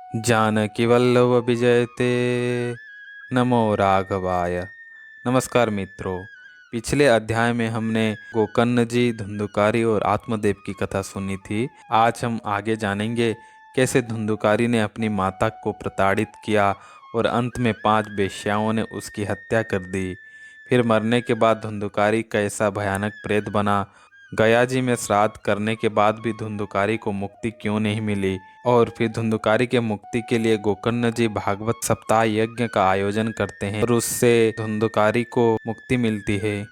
जानकीवल्लभ विजयते। नमो राघवाय। नमस्कार मित्रों। पिछले अध्याय में हमने गोकर्ण जी, धुंधुकारी और आत्मदेव की कथा सुनी थी। आज हम आगे जानेंगे कैसे धुंधुकारी ने अपनी माता को प्रताड़ित किया और अंत में 5 वेश्याओं ने उसकी हत्या कर दी। फिर मरने के बाद धुंधुकारी कैसा भयानक प्रेत बना। गया जी में श्राद्ध करने के बाद भी धुंधुकारी को मुक्ति क्यों नहीं मिली। और फिर धुंधुकारी के मुक्ति के लिए गोकर्ण जी भागवत सप्ताह यज्ञ का आयोजन करते हैं और उससे धुंधुकारी को मुक्ति मिलती है।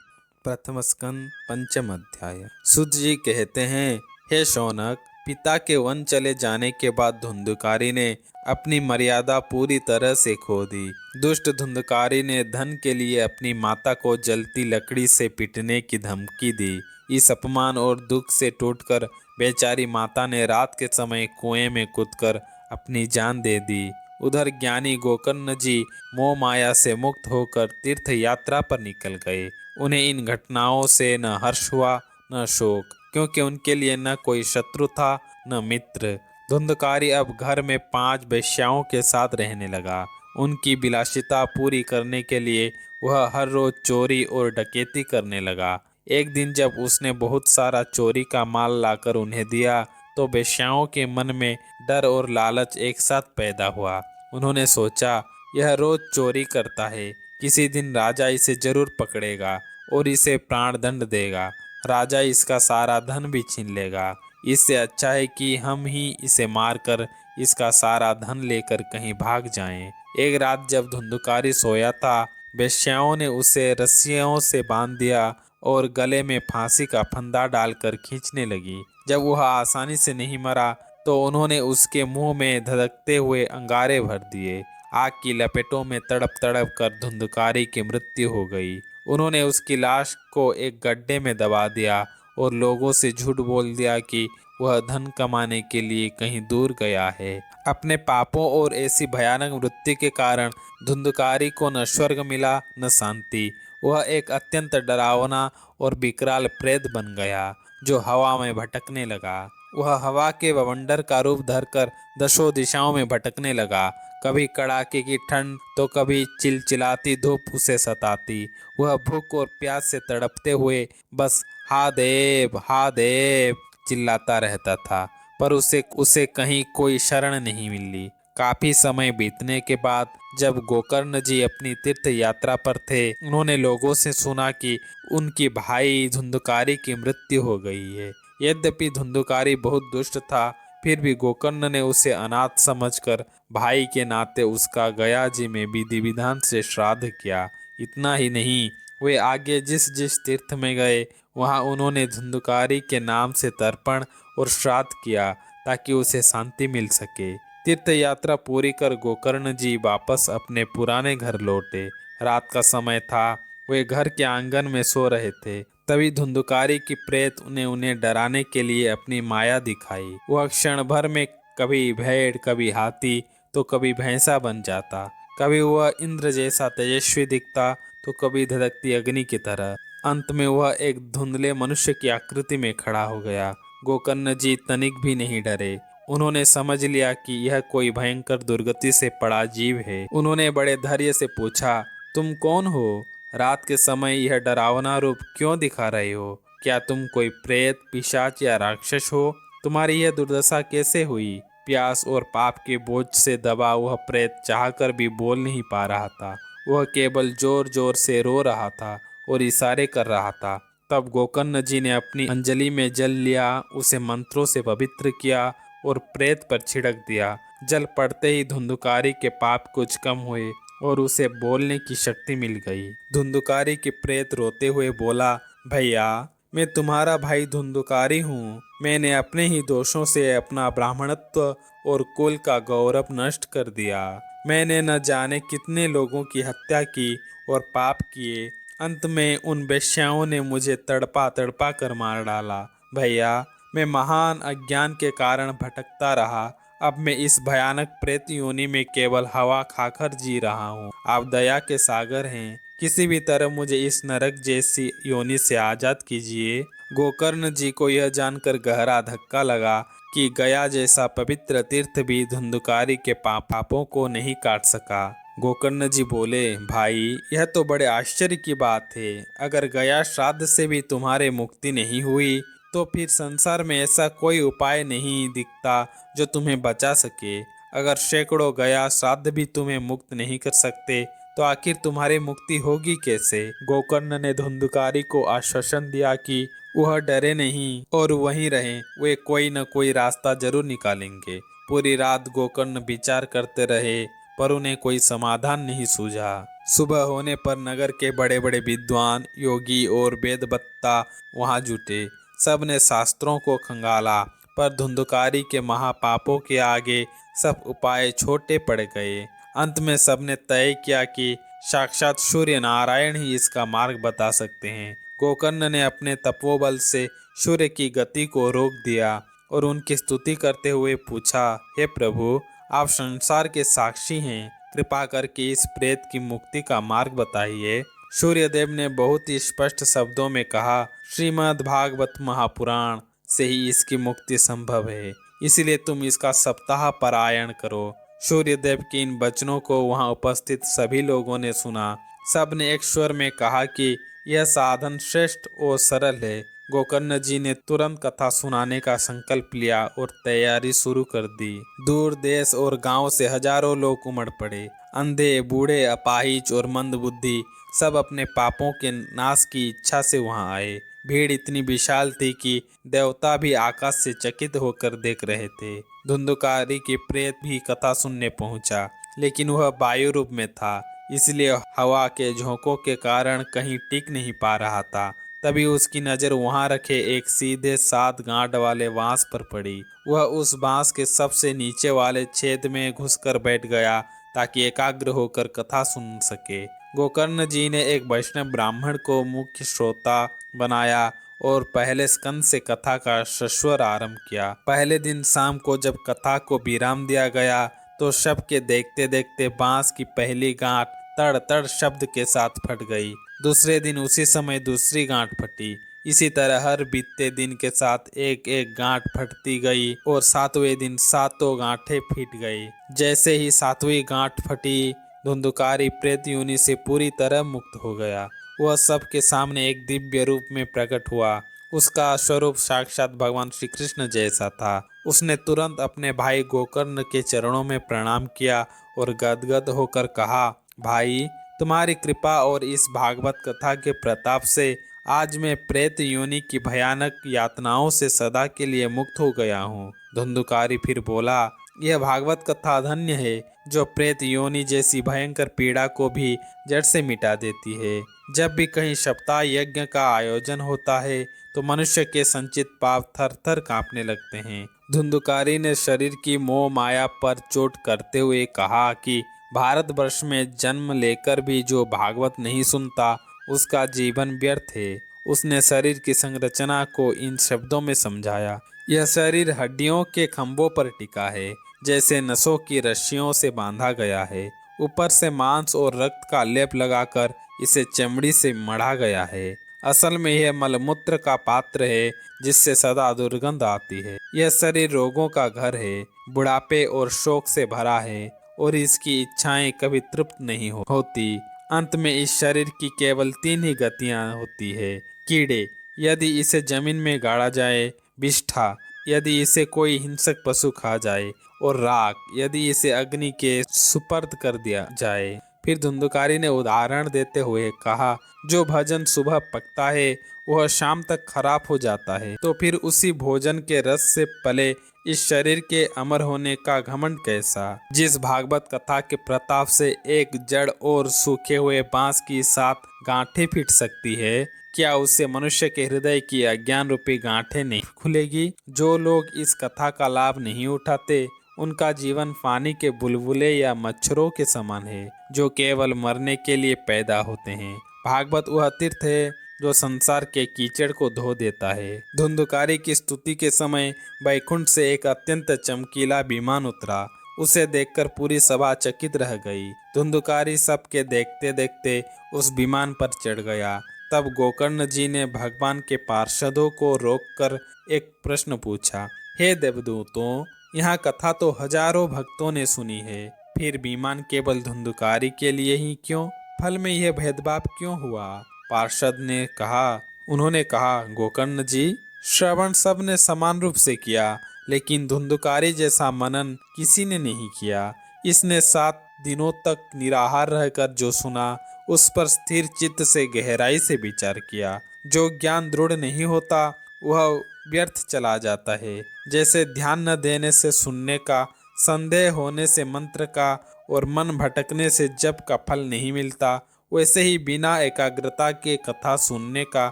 प्रथम स्कंद पंचम अध्याय। सूत जी कहते हैं, हे शौनक, पिता के वन चले जाने के बाद धुंधुकारी ने अपनी मर्यादा पूरी तरह से खो दी। दुष्ट धुंधुकारी ने धन के लिए अपनी माता को जलती लकड़ी से पीटने की धमकी दी। इस अपमान और दुख से टूटकर बेचारी माता ने रात के समय कुएं में कूदकर अपनी जान दे दी। उधर ज्ञानी गोकर्ण जी मोह माया से मुक्त होकर तीर्थ यात्रा पर निकल गए। उन्हें इन घटनाओं से न हर्ष हुआ न शोक, क्योंकि उनके लिए न कोई शत्रु था न मित्र। धुंधकारी अब घर में 5 वेश्याओं के साथ रहने लगा। उनकी विलासिता पूरी करने के लिए वह हर रोज चोरी और डकैती करने लगा। एक दिन जब उसने बहुत सारा चोरी का माल लाकर उन्हें दिया तो वेश्याओं के मन में डर और लालच एक साथ पैदा हुआ। उन्होंने सोचा, यह रोज चोरी करता है, किसी दिन राजा इसे जरूर पकड़ेगा और इसे प्राणदंड देगा। राजा इसका सारा धन भी छीन लेगा। इससे अच्छा है कि हम ही इसे मारकर इसका सारा धन लेकर कहीं भाग जाएं। एक रात जब धुंधुकारी सोया था, वेश्याओं ने उसे रस्सियों से बांध दिया और गले में फांसी का फंदा डालकर खींचने लगी। जब वह आसानी से नहीं मरा तो उन्होंने उसके मुंह में धधकते हुए अंगारे भर दिए। आग की लपेटों में तड़प तड़प कर धुंधुकारी की मृत्यु हो गई। उन्होंने उसकी लाश को एक गड्ढे में दबा दिया और लोगों से झूठ बोल दिया कि वह धन कमाने के लिए कहीं दूर गया है। अपने पापों और ऐसी भयानक मृत्यु के कारण धुंधुकारी को न स्वर्ग मिला न शांति। वह एक अत्यंत डरावना और विकराल प्रेत बन गया जो हवा में भटकने लगा। वह हवा के बवंडर का रूप धरकर दसों दिशाओं में भटकने लगा। कभी कड़ाके की ठंड तो कभी चिलचिलाती धूप उसे सताती। वह भूख और प्यास से तड़पते हुए बस हा देव चिल्लाता रहता था, पर उसे उसे कहीं कोई शरण नहीं मिली। काफी समय बीतने के बाद जब गोकर्ण जी अपनी तीर्थ यात्रा पर थे, उन्होंने लोगों से सुना कि उनकी भाई धुंधुकारी की मृत्यु हो गई है। यद्यपि धुंधुकारी बहुत दुष्ट था, फिर भी गोकर्ण ने उसे अनाथ समझकर भाई के नाते उसका गया जी में विधि विधान से श्राद्ध किया। इतना ही नहीं, वे आगे जिस जिस तीर्थ में गए वहां उन्होंने धुंधुकारी के नाम से तर्पण और श्राद्ध किया ताकि उसे शांति मिल सके। तीर्थ यात्रा पूरी कर गोकर्ण जी वापस अपने पुराने घर लौटे। रात का समय था, वे घर के आंगन में सो रहे थे। तभी धुंधुकारी की प्रेत उन्हें उन्हें डराने के लिए अपनी माया दिखाई। वह क्षण भर में कभी भेड़, कभी हाथी तो कभी भैंसा बन जाता। कभी वह इंद्र जैसा तेजस्वी दिखता तो कभी धधकती अग्नि की तरह। अंत में वह एक धुंधले मनुष्य की आकृति में खड़ा हो गया। गोकर्ण जी तनिक भी नहीं डरे। उन्होंने समझ लिया कि यह कोई भयंकर दुर्गति से पड़ा जीव है। उन्होंने बड़े धैर्य से पूछा, तुम कौन हो? रात के समय यह डरावना रूप क्यों दिखा रहे हो? क्या तुम कोई प्रेत, पिशाच या राक्षस हो? तुम्हारी यह दुर्दशा कैसे हुई? प्यास और पाप के बोझ से दबा वह प्रेत चाहकर भी बोल नहीं पा रहा था। वह केवल जोर जोर से रो रहा था और इशारे कर रहा था। तब गोकर्ण जी ने अपनी अंजलि में जल लिया, उसे मंत्रों से पवित्र किया और प्रेत पर छिड़क दिया। जल पड़ते ही धुंधुकारी के पाप कुछ कम हुए और उसे बोलने की शक्ति मिल गई। धुंधुकारी की प्रेत रोते हुए बोला, भैया, मैं तुम्हारा भाई धुंधुकारी हूँ। मैंने अपने ही दोषों से अपना ब्राह्मणत्व और कुल का गौरव नष्ट कर दिया। मैंने न जाने कितने लोगों की हत्या की और पाप किए। अंत में उन वेश्याओं ने मुझे तड़पा तड़पा कर मार डाला। भैया, मैं महान अज्ञान के कारण भटकता रहा। अब मैं इस भयानक प्रेत योनि में केवल हवा खाकर जी रहा हूँ। आप दया के सागर हैं, किसी भी तरह मुझे इस नरक जैसी योनि से आजाद कीजिए। गोकर्ण जी को यह जानकर गहरा धक्का लगा कि गया जैसा पवित्र तीर्थ भी धुंधुकारी के पापों को नहीं काट सका। गोकर्ण जी बोले, भाई यह तो बड़े आश्चर्य की बात है। अगर गया श्राद्ध से भी तुम्हारे मुक्ति नहीं हुई तो फिर संसार में ऐसा कोई उपाय नहीं दिखता जो तुम्हें बचा सके। अगर सैकड़ों गया श्राद्ध भी तुम्हें मुक्त नहीं कर सकते तो आखिर तुम्हारी मुक्ति होगी कैसे। गोकर्ण ने धुंधुकारी को आश्वासन दिया कि वह डरे नहीं और वहीं रहें, वे कोई न कोई रास्ता जरूर निकालेंगे। पूरी रात गोकर्ण विचार करते रहे पर उन्हें कोई समाधान नहीं सूझा। सुबह होने पर नगर के बड़े बड़े विद्वान, योगी और वेदवत्ता वहां जुटे। सब ने शास्त्रों को खंगाला पर धुंधुकारी के महापापों के आगे सब उपाय छोटे पड़ गए। अंत में सबने तय किया कि साक्षात सूर्य नारायण ही इसका मार्ग बता सकते हैं। गोकर्ण ने अपने तपोबल से सूर्य की गति को रोक दिया और उनकी स्तुति करते हुए पूछा, हे प्रभु, आप संसार के साक्षी हैं, कृपा करके इस प्रेत की मुक्ति का मार्ग बताइए। सूर्यदेव ने बहुत ही स्पष्ट शब्दों में कहा, श्रीमद् भागवत महापुराण से ही इसकी मुक्ति संभव है, इसलिए तुम इसका सप्ताह पारायण करो। सूर्यदेव के इन वचनों को वहां उपस्थित सभी लोगों ने सुना। सब ने एक स्वर में कहा कि यह साधन श्रेष्ठ और सरल है। गोकर्ण जी ने तुरंत कथा सुनाने का संकल्प लिया और तैयारी शुरू कर दी। दूर देश और गांव से हजारों लोग उमड़ पड़े। अंधे, बूढ़े, अपाहिज और मंदबुद्धि सब अपने पापों के नाश की इच्छा से वहां आए। भीड़ इतनी विशाल थी कि देवता भी आकाश से चकित होकर देख रहे थे। धुंधुकारी की प्रेत भी कथा सुनने पहुंचा, लेकिन वह वायु रूप में था, इसलिए हवा के झोंकों के कारण कहीं टिक नहीं पा रहा था। तभी उसकी नजर वहां रखे एक सीधे 7 गांठ वाले बांस पर पड़ी। वह उस बांस के सबसे नीचे वाले छेद में घुसकर बैठ गया ताकि एकाग्र होकर कथा सुन सके। गोकर्ण जी ने एक वैष्णव ब्राह्मण को मुख्य श्रोता बनाया और पहले स्कंद से कथा का सस्वर आरंभ किया। पहले दिन शाम को जब कथा को विराम दिया गया तो सबके देखते देखते बांस की पहली गांठ तड़ तड़ शब्द के साथ फट गई। दूसरे दिन उसी समय दूसरी गांठ फटी। इसी तरह हर बीतते दिन के साथ एक एक गांठ फटती गई और 7वें दिन 7 गांठें फट गई। जैसे ही 7वीं गांठ फटी, धुंधुकारी प्रेत योनि से पूरी तरह मुक्त हो गया। वह सबके सामने एक दिव्य रूप में प्रकट हुआ। उसका स्वरूप साक्षात भगवान श्री कृष्ण जैसा था। उसने तुरंत अपने भाई गोकर्ण के चरणों में प्रणाम किया और गदगद होकर कहा, भाई, तुम्हारी कृपा और इस भागवत कथा के प्रताप से आज मैं प्रेत योनि की भयानक यातनाओं से सदा के लिए मुक्त हो गया हूँ। धुंधुकारी फिर बोला, यह भागवत कथा धन्य है जो प्रेत योनि जैसी भयंकर पीड़ा को भी जड़ से मिटा देती है। जब भी कहीं सप्ताह यज्ञ का आयोजन होता है तो मनुष्य के संचित पाप थर थर कांपने लगते हैं। धुंधुकारी ने शरीर की मोह माया पर चोट करते हुए कहा कि भारतवर्ष में जन्म लेकर भी जो भागवत नहीं सुनता उसका जीवन व्यर्थ है। उसने शरीर की संरचना को इन शब्दों में समझाया, यह शरीर हड्डियों के खंभों पर टिका है, जैसे नसों की रस्सियों से बांधा गया है। ऊपर से मांस और रक्त का लेप लगाकर इसे चमड़ी से मढ़ा गया है। असल में यह मलमूत्र का पात्र है जिससे सदा दुर्गंध आती है। यह शरीर रोगों का घर है, बुढ़ापे और शोक से भरा है और इसकी इच्छाएं कभी तृप्त नहीं होती। अंत में इस शरीर की केवल 3 ही गतियां होती है, कीड़े यदि इसे जमीन में गाड़ा जाए, विष्ठा यदि इसे कोई हिंसक पशु खा जाए, और राख यदि इसे अग्नि के सुपर्द कर दिया जाए। फिर धुंधुकारी ने उदाहरण देते हुए कहा, जो भोजन सुबह पकता है वह शाम तक खराब हो जाता है, तो फिर उसी भोजन के रस से पले इस शरीर के अमर होने का घमंड कैसा। जिस भागवत कथा के प्रताप से एक जड़ और सूखे हुए बांस की 7 गांठें फीट सकती है, क्या उससे मनुष्य के हृदय की अज्ञान रूपी गांठें नहीं खुलेगी। जो लोग इस कथा का लाभ नहीं उठाते उनका जीवन पानी के बुलबुले या मच्छरों के समान है जो केवल मरने के लिए पैदा होते हैं। भागवत वह तीर्थ है जो संसार के कीचड़ को धो देता है। धुंधुकारी की स्तुति के समय बैकुंठ से एक अत्यंत चमकीला विमान उतरा। उसे देखकर पूरी सभा चकित रह गई। धुंधुकारी सबके देखते देखते उस विमान पर चढ़ गया। तब गोकर्ण जी ने भगवान के पार्षदों को रोककर एक प्रश्न पूछा, हे देवदूतों, यहाँ कथा तो हजारों भक्तों ने सुनी है, फिर विमान केवल धुंधुकारी के लिए ही क्यों? फल में यह भेदभाव क्यों हुआ? पार्षद ने कहा उन्होंने कहा, गोकर्ण जी, श्रवण सब ने समान रूप से किया, लेकिन धुंधुकारी जैसा मनन किसी ने नहीं किया। इसने 7 दिनों तक निराहार रहकर जो सुना, उस पर स्थिर चित्त से गहराई से विचार किया। जो ज्ञान दृढ़ नहीं होता वह व्यर्थ चला जाता है। जैसे ध्यान न देने से सुनने का, संदेह होने से मंत्र का और मन भटकने से जप का फल नहीं मिलता, वैसे ही बिना एकाग्रता के कथा सुनने का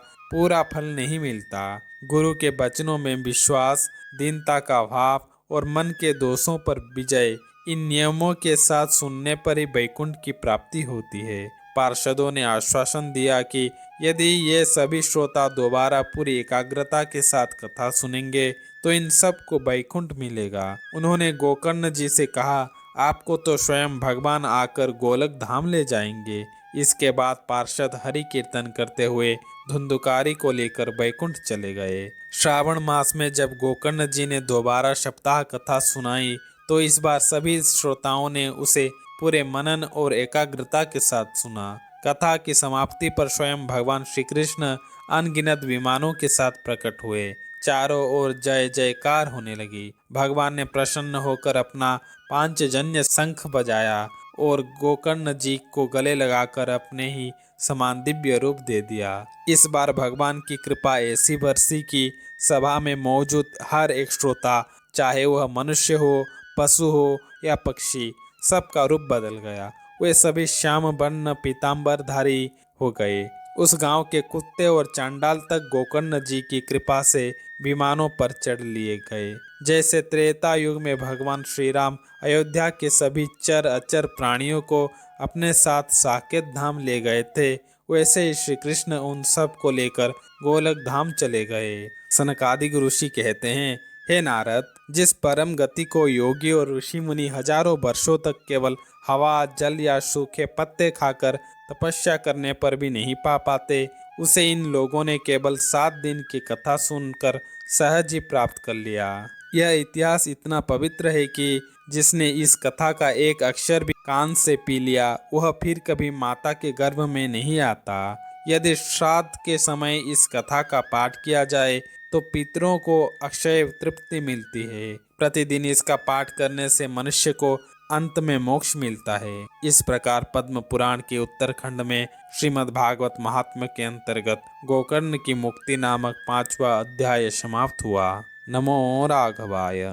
पूरा फल नहीं मिलता। गुरु के वचनों में विश्वास, दीनता का भाव और मन के दोषों पर विजय, इन नियमों के साथ सुनने पर ही वैकुंठ की प्राप्ति होती है। पार्षदों ने आश्वासन दिया कि यदि ये सभी श्रोता दोबारा पूरी एकाग्रता के साथ कथा सुनेंगे तो इन सब को वैकुंठ मिलेगा। उन्होंने गोकर्ण जी से कहा, आपको तो स्वयं भगवान आकर गोलक धाम ले जाएंगे। इसके बाद पार्षद हरि कीर्तन करते हुए धुंधुकारी को लेकर वैकुंठ चले गए। श्रावण मास में जब गोकर्ण जी ने दोबारा सप्ताह कथा सुनाई तो इस बार सभी श्रोताओं ने उसे पूरे मनन और एकाग्रता के साथ सुना। कथा की समाप्ति पर स्वयं भगवान श्री कृष्ण अनगिनत विमानों के साथ प्रकट हुए। चारों ओर जय जयकार होने लगी। भगवान ने प्रसन्न होकर अपना पांचजन्य शंख बजाया और गोकर्ण जी को गले लगाकर अपने ही समान दिव्य रूप दे दिया। इस बार भगवान की कृपा ऐसी बरसी कि सभा में मौजूद हर एक श्रोता, चाहे वह मनुष्य हो, पशु हो या पक्षी, सबका रूप बदल गया। वे सभी श्याम वर्ण पीताम्बरधारी हो गए। उस गांव के कुत्ते और चांडाल तक गोकर्ण जी की कृपा से विमानों पर चढ़ लिए गए। जैसे त्रेता युग में भगवान श्री राम अयोध्या के सभी चर अचर प्राणियों को अपने साथ साकेत धाम ले गए थे, वैसे ही श्री कृष्ण उन सब को लेकर गोलक धाम चले गए। सनकादिक ऋषि कहते हैं, हे नारद, जिस परम गति को योगी और ऋषि मुनि हजारों वर्षों तक केवल हवा, जल या सूखे पत्ते खाकर तपस्या करने पर भी नहीं पा पाते, उसे इन लोगों ने केवल 7 दिन की कथा सुनकर सहज ही प्राप्त कर लिया। यह इतिहास इतना पवित्र है कि जिसने इस कथा का एक अक्षर भी कान से पी लिया, वह फिर कभी माता के गर्भ में नहीं आता। यदि श्राद्ध के समय इस कथा का पाठ किया जाए तो पितरों को अक्षय तृप्ति मिलती है। प्रतिदिन इसका पाठ करने से मनुष्य को अंत में मोक्ष मिलता है। इस प्रकार पद्म पुराण के उत्तरखंड में श्रीमद् भागवत महात्म्य के अंतर्गत गोकर्ण की मुक्ति नामक 5वां अध्याय समाप्त हुआ। नमो राघवाय।